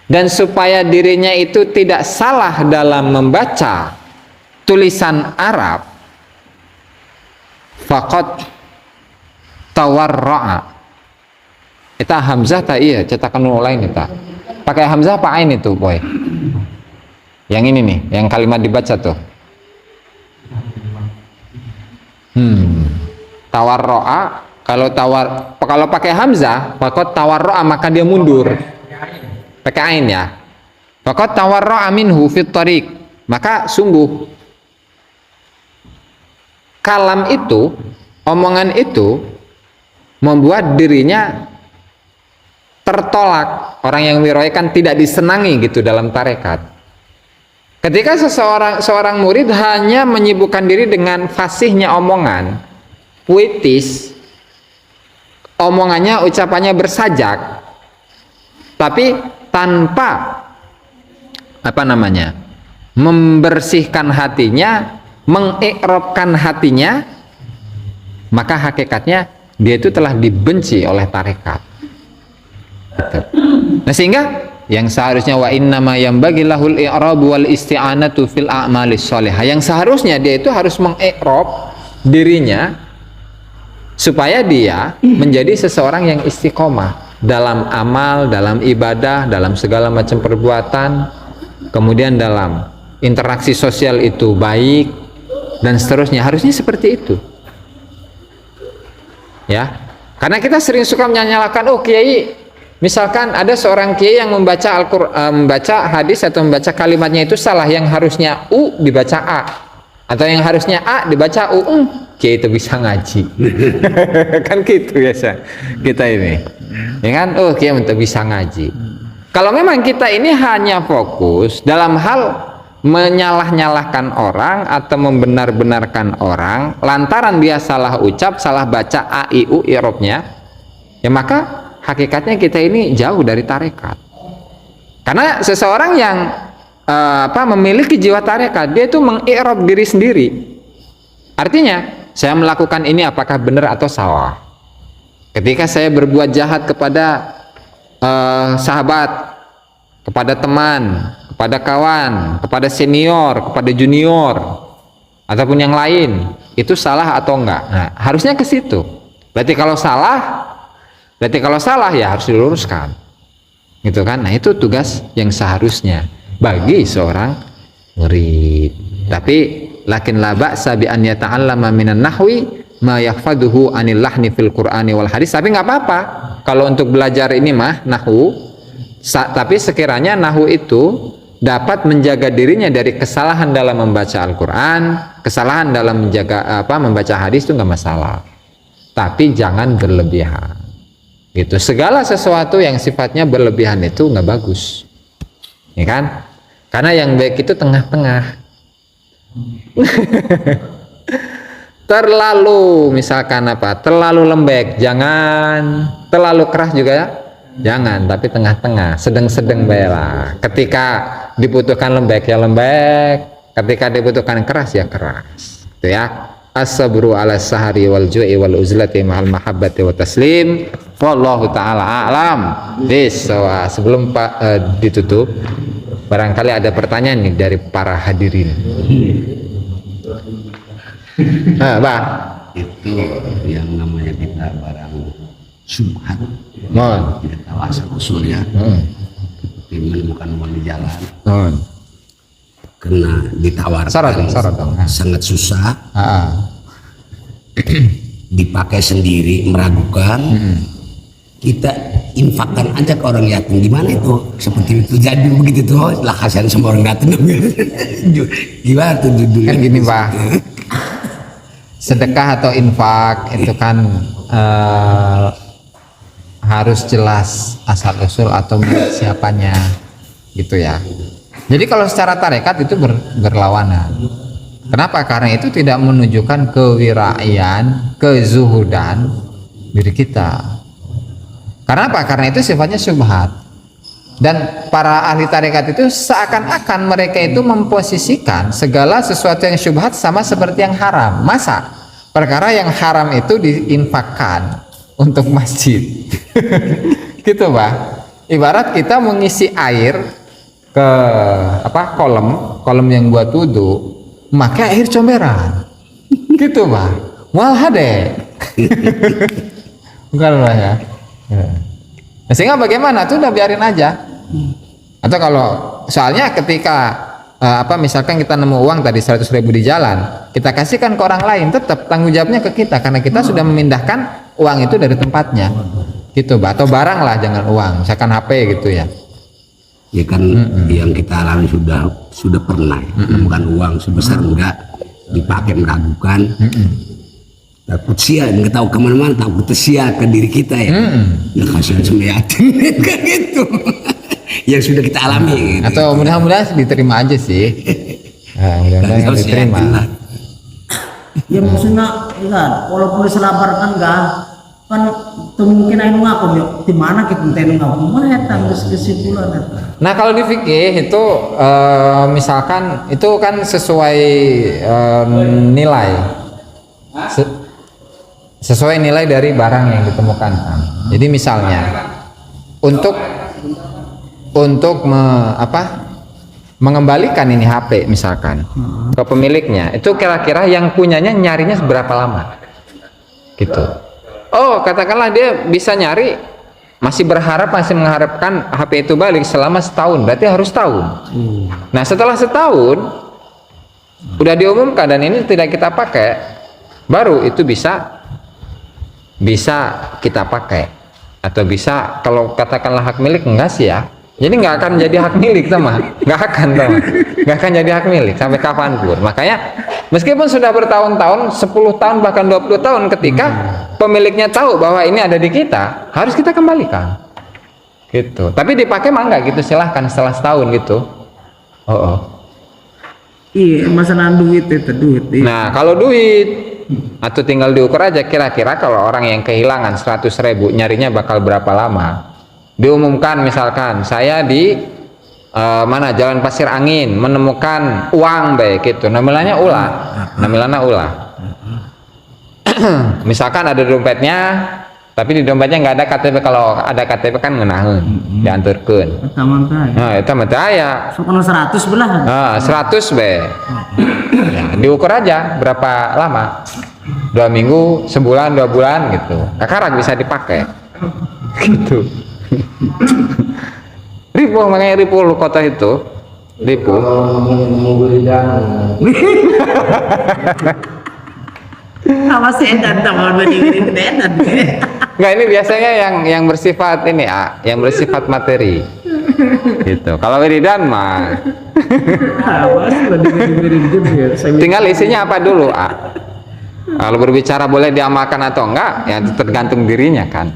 dan supaya dirinya itu tidak salah dalam membaca tulisan Arab, faqad tawarra'a. Eta hamzah tak iya cetakan lain kita. Pakai hamzah apa ain itu, boy? Yang ini nih, yang kalimat dibaca tuh. Tawarra'a, kalau pakai hamzah, faqad tawarra'a maka dia mundur. Pakai ain ya. Faqad tawarra'a minhu fit tariq, maka sungguh kalam itu, omongan itu membuat dirinya tertolak. Orang yang wiroikan tidak disenangi gitu dalam tarekat. Ketika seorang murid hanya menyibukkan diri dengan fasihnya omongan, puitis, omongannya, ucapannya bersajak, tapi tanpa membersihkan hatinya, mengi'rabkan hatinya, maka hakikatnya dia itu telah dibenci oleh tarekat. Nah, sehingga yang seharusnya wa innama yambaghi lahul i'rab wal isti'anatu fil a'malis shalihah, yang seharusnya dia itu harus mengi'rab dirinya supaya dia menjadi seseorang yang istiqomah dalam amal, dalam ibadah, dalam segala macam perbuatan, kemudian dalam interaksi sosial itu baik, dan seterusnya. Harusnya seperti itu ya. Karena kita sering suka menyalahkan, oh kiai, misalkan ada seorang kiai yang membaca membaca hadis atau membaca kalimatnya itu salah, yang harusnya u dibaca a, atau yang harusnya a dibaca u. Kiai itu bisa ngaji. Kan gitu biasa kita ini ya kan, oh kiai itu bisa ngaji. Kalau memang kita ini hanya fokus dalam hal menyalah-nyalahkan orang atau membenar-benarkan orang lantaran dia salah ucap, salah baca a i u i'rabnya, ya maka hakikatnya kita ini jauh dari tarekat. Karena seseorang yang memiliki jiwa tarekat, dia itu mengi'rab diri sendiri. Artinya, saya melakukan ini apakah benar atau salah. Ketika saya berbuat jahat kepada sahabat, kepada teman, kepada kawan, kepada senior, kepada junior, ataupun yang lain, itu salah atau enggak? Nah, harusnya ke situ. Berarti kalau salah ya harus diluruskan, gitu kan? Nah, itu tugas yang seharusnya bagi seorang murid. Tapi lakin la ba'sa bi an yata'allama minan nahwi ma yahfaduhu anil lahni fil Qur'ani wal hadis. Tapi nggak apa-apa kalau untuk belajar ini mah nahwu, tapi sekiranya nahwu itu dapat menjaga dirinya dari kesalahan dalam membaca Al-Quran, kesalahan dalam membaca hadis, itu nggak masalah. Tapi jangan berlebihan. Gitu. Segala sesuatu yang sifatnya berlebihan itu nggak bagus, ya kan? Karena yang baik itu tengah-tengah. Terlalu misalkan terlalu lembek jangan, terlalu keras juga jangan, tapi tengah-tengah, sedang-sedang baiklah. Ketika dibutuhkan lembek ya lembek, ketika dibutuhkan keras ya keras, gitu ya. As-sabru ala sahari wal ju'i wal uzlati ma'al mahabbati wa taslim. Wallahu ta'ala a'lam. Sebelum ditutup, barangkali ada pertanyaan nih dari para hadirin. Bang, itu yang namanya kita barang subhat, kita tahu asal usulnya, seperti menemukan uang di jalan, kena ditawarkan syarat dong. Sangat susah, dipakai sendiri, meragukan, kita infakkan aja ke orang yatim. Gimana itu? Seperti itu jadi begitu tuh, lah kasihan sama orang yatim. Gimana tuh judulnya? Kan gini Pak, sedekah atau infak itu kan harus jelas asal usul atau siapanya, gitu ya. Jadi kalau secara tarekat itu berlawanan. Kenapa? Karena itu tidak menunjukkan kewiraian, kezuhudan diri kita. Karena apa? Karena itu sifatnya syubhat. Dan para ahli tarekat itu seakan-akan mereka itu memposisikan segala sesuatu yang syubhat sama seperti yang haram. Masa? Perkara yang haram itu diinfakkan untuk masjid. Gitu Pak. Ibarat kita mengisi air ke kolam yang buat wudu, maka air comberan. Gitu Pak. Mual hade. Bukan Pak ya. Nah, sehingga bagaimana tuh udah biarin aja. Atau kalau soalnya ketika misalkan kita nemu uang tadi 100.000 di jalan, kita kasihkan ke orang lain, tetap tanggung jawabnya ke kita karena kita sudah memindahkan uang itu dari tempatnya. Gitu Pak. Atau barang lah, jangan uang, misalkan HP gitu ya. Ya kan yang kita alami sudah pernah bukan uang sebesar enggak dipakai meragukan, takut sia nggak tahu kemana-mana, takut sia ke diri kita ya. Ya kasihan sama yatim kan gitu. Yang sudah kita alami gitu. Atau mudah-mudahan diterima aja sih. Mudah-mudahan diterima. Ya maksudnya kan walaupun diselabarkan kan mungkin ayo ngakom yuk di mana kita tenu ngakom mah eta geus kesimpulan eta. Nah, kalau di fikih itu misalkan itu kan sesuai nilai. Sesuai nilai dari barang yang ditemukan. Jadi misalnya untuk mengembalikan ini HP misalkan ke pemiliknya, itu kira-kira yang punyanya nyarinya berapa lama? Gitu. Oh, katakanlah dia bisa nyari, masih mengharapkan HP itu balik selama setahun, berarti harus tahun. Nah, setelah setahun udah diumumkan dan ini tidak kita pakai, baru itu bisa kita pakai. Atau bisa, kalau katakanlah hak milik, enggak sih ya, jadi nggak akan jadi hak milik teman, nggak akan jadi hak milik sampai kapanpun. Makanya meskipun sudah bertahun-tahun, 10 tahun bahkan 20 tahun, ketika pemiliknya tahu bahwa ini ada di kita, harus kita kembalikan gitu. Tapi dipakai mah enggak gitu, silahkan setelah setahun gitu. Iya, masalah duit itu duit. Nah, kalau duit atau tinggal diukur aja, kira-kira kalau orang yang kehilangan 100.000 nyarinya bakal berapa lama. Diumumkan misalkan saya di Jalan Pasir Angin menemukan uang baik gitu, namanya ulah. Misalkan ada dompetnya Tapi di dompetnya nggak ada KTP. Kalau ada KTP kan ngenaheun, dianturkeun. Taman teh. Nah, itu mah teu aya. Sok 100 belah. Nah, 100 be. Ya, diukur aja berapa lama. 2 minggu, sebulan, 2 bulan gitu. Kakarag bisa dipakai. Gitu. Ripuh, makanya ripuh kota itu. Ripuh. Sama si Edan taman berdiri Edan. Enggak, ini biasanya yang bersifat ini, yang bersifat materi. Gitu. Kalau wiridan mah tinggal isinya apa dulu, Kalau berbicara boleh diamalkan atau enggak, ya tergantung dirinya kan.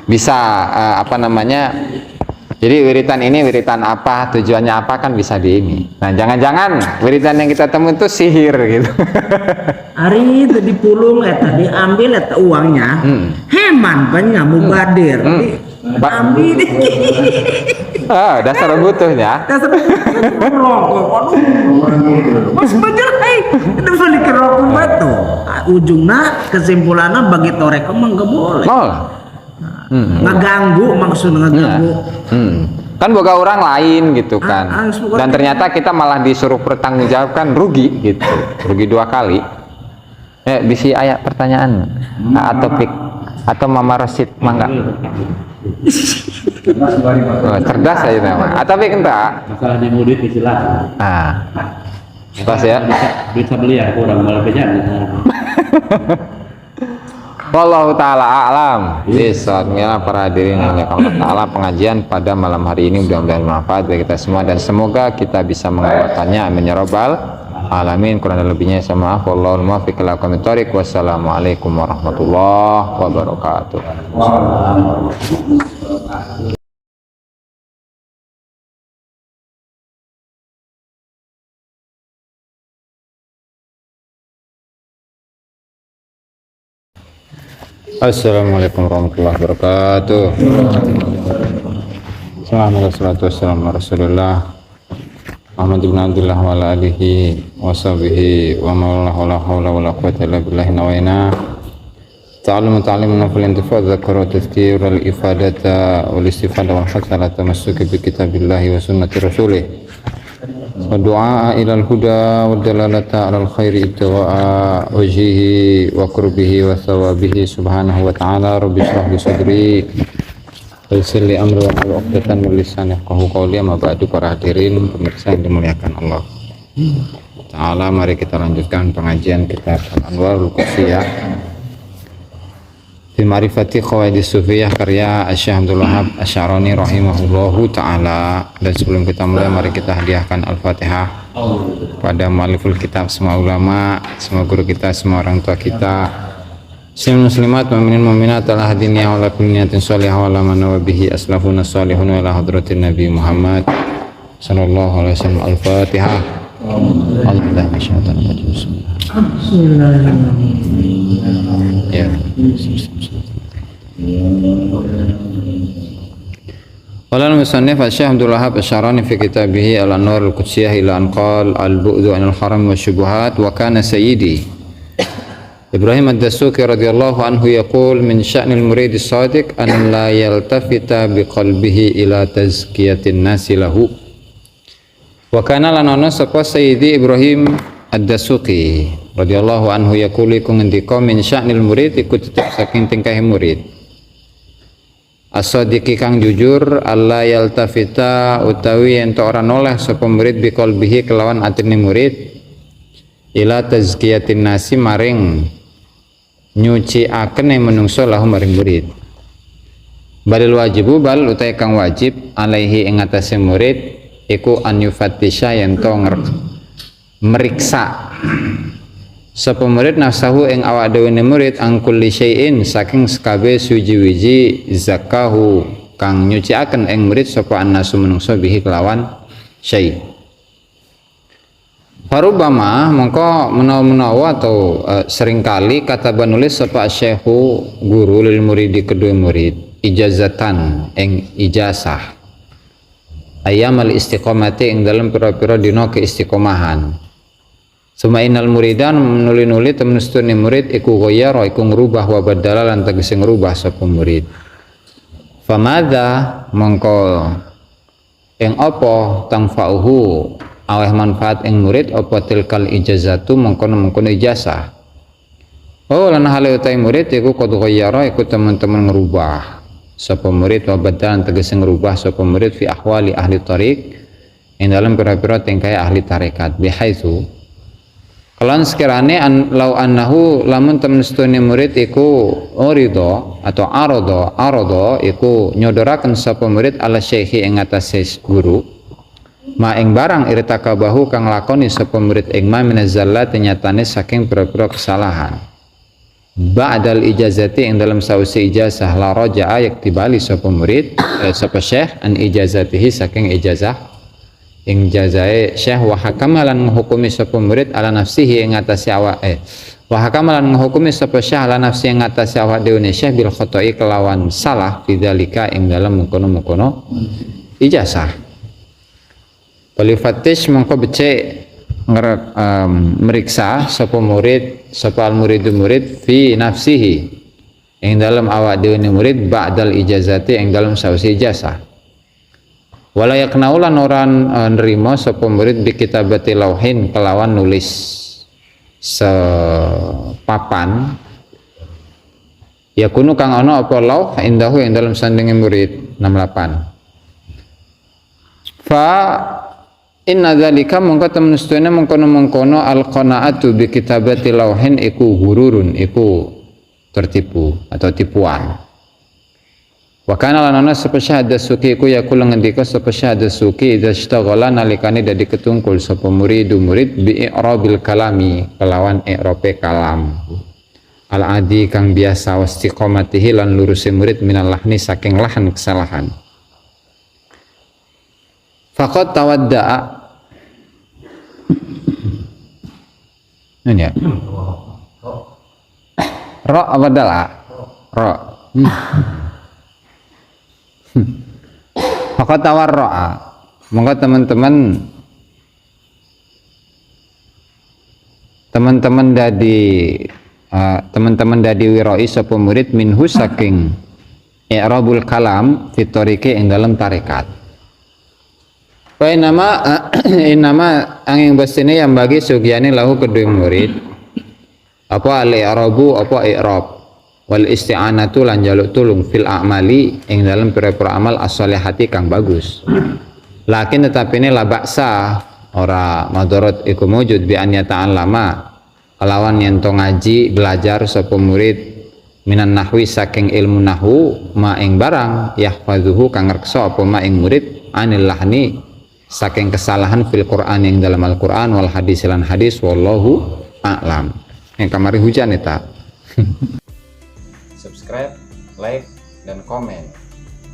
Bisa apa namanya? Jadi wiritan ini wiritan apa, tujuannya apa kan bisa di ini. Nah, jangan-jangan wiritan yang kita temui itu sihir gitu. Hari itu dipulung eta diambil eta uangnya. Heman banyak mubadir. Ambil. Dasar butuhnya. Dasar rokok. Mas bener itu balik ke rokok batu. Ujungnya kesimpulannya bagi torek emang gak boleh. Ngeganggu maksudnya ngeganggu. Kan boga orang lain gitu kan. Dan ternyata kita malah disuruh pertanggungjawabkan rugi gitu. Rugi 2 kali. Bisi ayat pertanyaan atau pik atau Mama Rosid mangga. Cerdas aja nama. Atau pik entah. Masalah di murid istilah. Pas ya. Bisa beli ya kurang malah bejan. Wallahu ta'ala a'lam. Bismillah para hadirin yang Allah ta'ala, pengajian pada malam hari ini mudah-mudahan bermanfaat bagi kita semua dan semoga kita bisa mengamalkannya. Amin ya rabbal alamin. Kurang dan lebihnya saya maaf. Wallahul muwaffiq ila aqwamit thoriq. Wassalamualaikum warahmatullahi wabarakatuh. Assalamualaikum warahmatullahi wabarakatuh. Assalamualaikum warahmatullahi wabarakatuh. Muhammad ibn Abdullah wa ala alihi wa sahbihi wa mawala wa la hawla wa la quwwata illa billahi nawaina ta'allum ta'limun fil intifad dzakara tadhkir al ifadata wal istifada wal hasala tamassuki bi kitabillahi wa sunnati rasulih wa du'a ila al huda wa dalalata ala al khairi ibtigha'a wajhihi wa qurbihi wa thawabihi subhanahu wa ta'ala. Rabbi shrah li sadri wa yassir li amri wa hlul 'uqdatam min lisani yafqahu qawli. Amma ba'du, para hadirin pemirsa yang dimuliakan Allah Ta'ala, mari kita lanjutkan pengajian kitab Al-Anwarul Qusiyah fi Ma'rifati Qawaidis Sufiyah karya Syekh Abdul Wahab Asy-Sya'rani rahimahullahu ta'ala. Dan sebelum kita mulai, mari kita hadiahkan Al-Fatihah pada mu'alliful kitab, semua ulama, semua guru kita, semua orang tua kita, semua muslimat, mu'minin, mu'minat, ala hadiniyah, wa ala kulli niyatin sholihah, wa ala man bihi aslafuna sholihun, wa ala hadratin Nabi Muhammad sallallahu alaihi wasallam. Al-Fatihah. Alhamdulillah, masyaallah. Bismillahirrahmanirrahim. Ya. Qala al-musannif Syekh Abdul Wahab Asy-Sya'rani fi kitabih Al-Anwarul Qudsiyah ila an qala al-bu'du 'anil haram wa syubuhat wa kana sayyidi Ibrahim ad-Dasuki radhiyallahu anhu yaqul min sya'nil murid as-sadiq an la yaltafita biqalbihi ila tazkiyatin nasi lahu. Wa kana lana sapa Sayyidi Ibrahim ad-Dasuki radhiyallahu anhu yaqul iku ngendika min sya'nil murid iku tetep saking tingkah murid as-sadiqi kang jujur alla yaltafita utawi ento ora noleh sapa murid biqalbihi kelawan atine murid ila tazkiyatin nasi maring nyuciaken menungso lahu maring murid. Balil wajibu bal utai kang wajib alaihi ing atase murid iku an yufattisha yen to meriksa sapa murid nafsahu ing awak dhewe murid ang kulli syai'in saking sekabe suji-wiji zakahu kang nyuciaken ing murid sapa annasu menungso bihi kelawan syai'. Farubama mongko menawa-menawa atau seringkali kata penulis sapa syekhu guru lil muridi kedua murid ijazatan ing ijazah ayamal istiqomati ing dalam pira-pira dina keistiqomahan Suma innal muridan nuli-nuli temnustune murid iku ghayyara iku ngrubah wa badala lan tegese ngrubah sapa murid. Famadza mongko ing apa tangfa'uhu aweh manfaat ing murid apa tilkal ijazatu mengkono ijazah. Oh lan hale utai murid iku qad ghayyara iku teman-teman ngrubah sapa murid wa badalan tegese ngrubah sapa murid fi ahwali ahli tariq ing dalam pira-pira tingkai ahli tarekat bihaitsu kalan sekirane lau annahu lamun temnestune murid iku urido atau arodo iku nyodoraken sapa murid ala syekhi ing atase guru ma ing barang irtakabahu kang lakoni sapa murid ing ma minazallati nyatane saking pira-pira kesalahan ba'dal ijazati ing dalam sausi ijazah la raja'a yaktibali sapa murid sapa syekh an ijazatihi saking ijazah ing jazae syekh wa hakamalan menghukumi sapa murid ala nafsihi ing atase awak wa hakamalan menghukumi sapa syekh ala nafsi ing atase awak dhewe syekh bil khata'i kelawan salah bidzalika ing dalam mengkono-mengkono ijazah. Polifatish mongko becik meriksa sapa murid sapa al muridu murid fi nafsihi ing dalam awak dhewe murid ba'dal ijazati ing dalam sausi ijazah. Wala yaknaulan orang nerima sapa murid bi kitabati lauhin kelawan nulis sepapan ya kunu kang ana apa lauh indahu yang dalam sandinge murid 68 fa inna dzalika mongko temnustune mengkono al qanaatu bi kitabati lauhin iku hururun iku tertipu atau tipuan. Wa kana lanana sapa syahada suki iku yakul ngendika sapa syahada suki idza ishtaghala nalikane dadi ketungkul sapa murid bi i'rabil kalami kelawan i'rabe kalam al adi kang biasa wastiqomatihi lan luruse murid minal lahni saking lahan kesalahan. Faqad tawadda'a ini ya ra abadala ra maka tawarro'a maka teman-teman dadi wiroi sapa murid minhu saking i'rabul kalam fitorike ing dalam tarekat wa inama angin basine yang bagi sugiane lahu kedua murid apa al-i'rabu apa i'rab wal isti'anatu lan jaluk tulung fil a'mali ing dalam pira-pira amal as-shalihati kang bagus. Lakin tetapi ini la baksa ora madarat iku mujud bi an yata'allama kelawan yen to ngaji belajar sapa murid minan nahwi saking ilmu nahwu ma ing barang yahfazuhu kang ngreksa apa ma ing murid anil lahni saking kesalahan fil Qur'an ing dalam Al-Qur'an wal hadis lan hadis wallahu a'lam. Yang kamari hujan eta. Subscribe, like, dan komen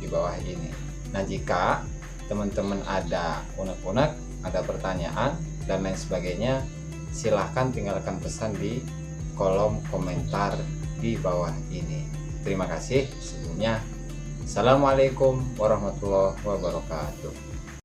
di bawah ini. Nah jika teman-teman ada unek-unek, ada pertanyaan, dan lain sebagainya, silahkan tinggalkan pesan di kolom komentar di bawah ini. Terima kasih sebelumnya. Assalamualaikum warahmatullahi wabarakatuh.